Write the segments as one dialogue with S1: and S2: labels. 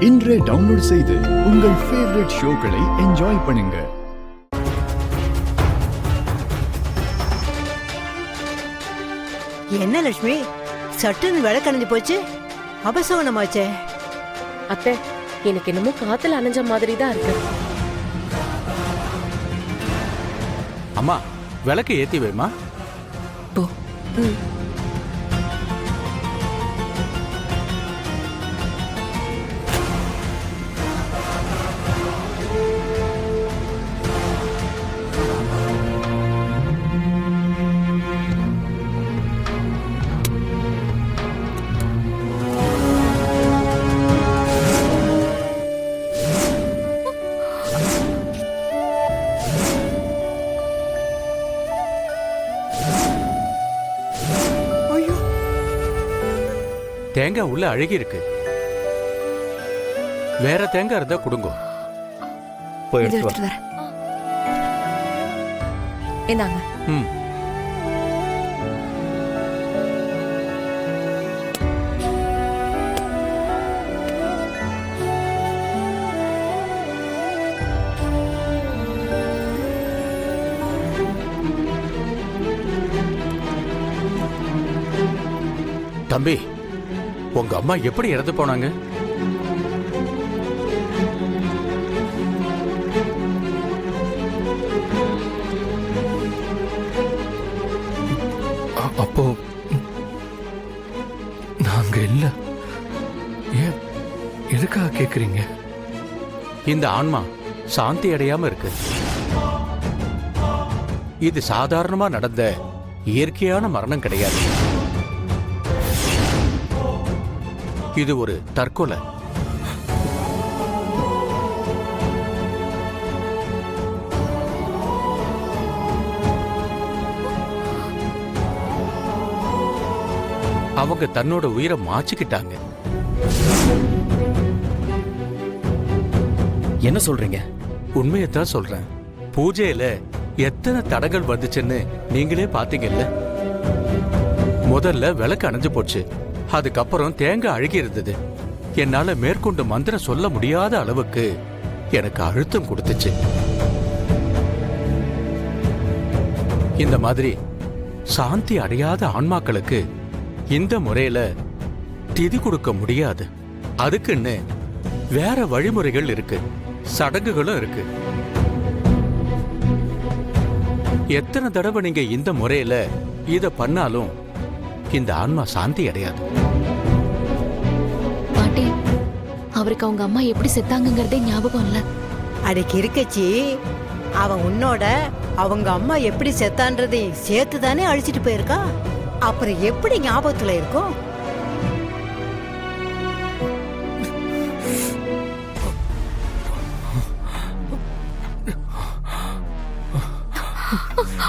S1: இன்றே டவுன்லோட் செய்து உங்கள் ஃபேவரட் ஷோக்களை என்ஜாய் பண்ணுங்க.
S2: என்ன லட்சுமி, சட்டுன்னு விளக்கணிஞ்சு போச்சு, அபசகுனமாச்சே.
S3: அத்தை, எனக்கு என்னமோ காத்துல அணைஞ்ச மாதிரி தான் இருக்கு.
S4: அம்மா, விளக்கு ஏத்தி வைமா.
S3: போ.
S4: தேங்காய் உள்ள அழகி இருக்கு. வேற தேங்காய் இருந்தா கொடுங்க.
S5: போய் எடுத்து வர. இந்தாங்க.
S4: தம்பி, உங்க அம்மா எப்படி இறந்து போனாங்க?
S5: அப்போ நாங்க இல்ல. ஏன் எதுக்காக கேக்குறீங்க?
S4: இந்த ஆன்மா சாந்தி அடையாம இருக்கு. இது சாதாரணமா நடந்த இயற்கையான மரணம் கிடையாது. இது ஒரு தற்கொலை. அவங்க தன்னோட உயிரை மாச்சிக்கிட்டாங்க.
S6: என்ன சொல்றீங்க?
S4: உண்மையத்தான் சொல்றேன். பூஜையில எத்தனை தடங்கள் வந்துச்சுன்னு நீங்களே பாத்தீங்கல்ல. முதல்ல விளக்கு அணைஞ்சு போச்சு, அதுக்கப்புறம் தேங்காய் அழுகி இருந்தது. என்னால மேற்கொண்டு மந்திரம் சொல்ல முடியாத அளவுக்கு எனக்கு அழுத்தம் கொடுத்துச்சு. இந்த மாதிரி சாந்தி அடையாத ஆன்மாக்களுக்கு இந்த முறையில திதி கொடுக்க முடியாது. அதுக்குன்னு வேற வழிமுறைகள் இருக்கு, சடங்குகளும் இருக்கு. எத்தனை தடவை நீங்க இந்த முறையில இத பண்ணாலும் இந்த ஆன்மா சாந்தி அடையாது.
S7: பாட்டி, அவருக்கு அவங்க அம்மா எப்படி செத்தாங்கிறதே ஞாபகம் இல்ல.
S2: அன்னைக்கு இருக்கச்சி, அவன் உன்னோட அவங்க அம்மா எப்படி செத்தான்றதை சேர்த்து தானே அழிச்சிட்டு போயிருக்கா. அப்புறம் எப்படி ஞாபகத்துல இருக்கும்?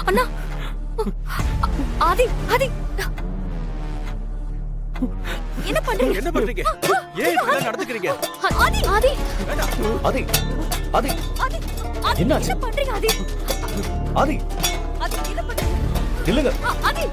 S7: அண்ணா, ஆதி, ஆதி, என்ன பண்றீங்க?
S4: என்ன பண்றீங்க? ஏன் இப்படி நடந்துக்கிறீங்க?
S7: ஆதி, ஆதி,
S6: ஆதி, ஆதி,
S7: ஆதி,
S6: என்னாச்சு?
S7: என்ன பண்றீங்க? ஆதி,
S6: ஆதி,
S7: ஆதி, என்ன பண்றீங்க?
S6: இல்லங்க.
S7: ஆதி,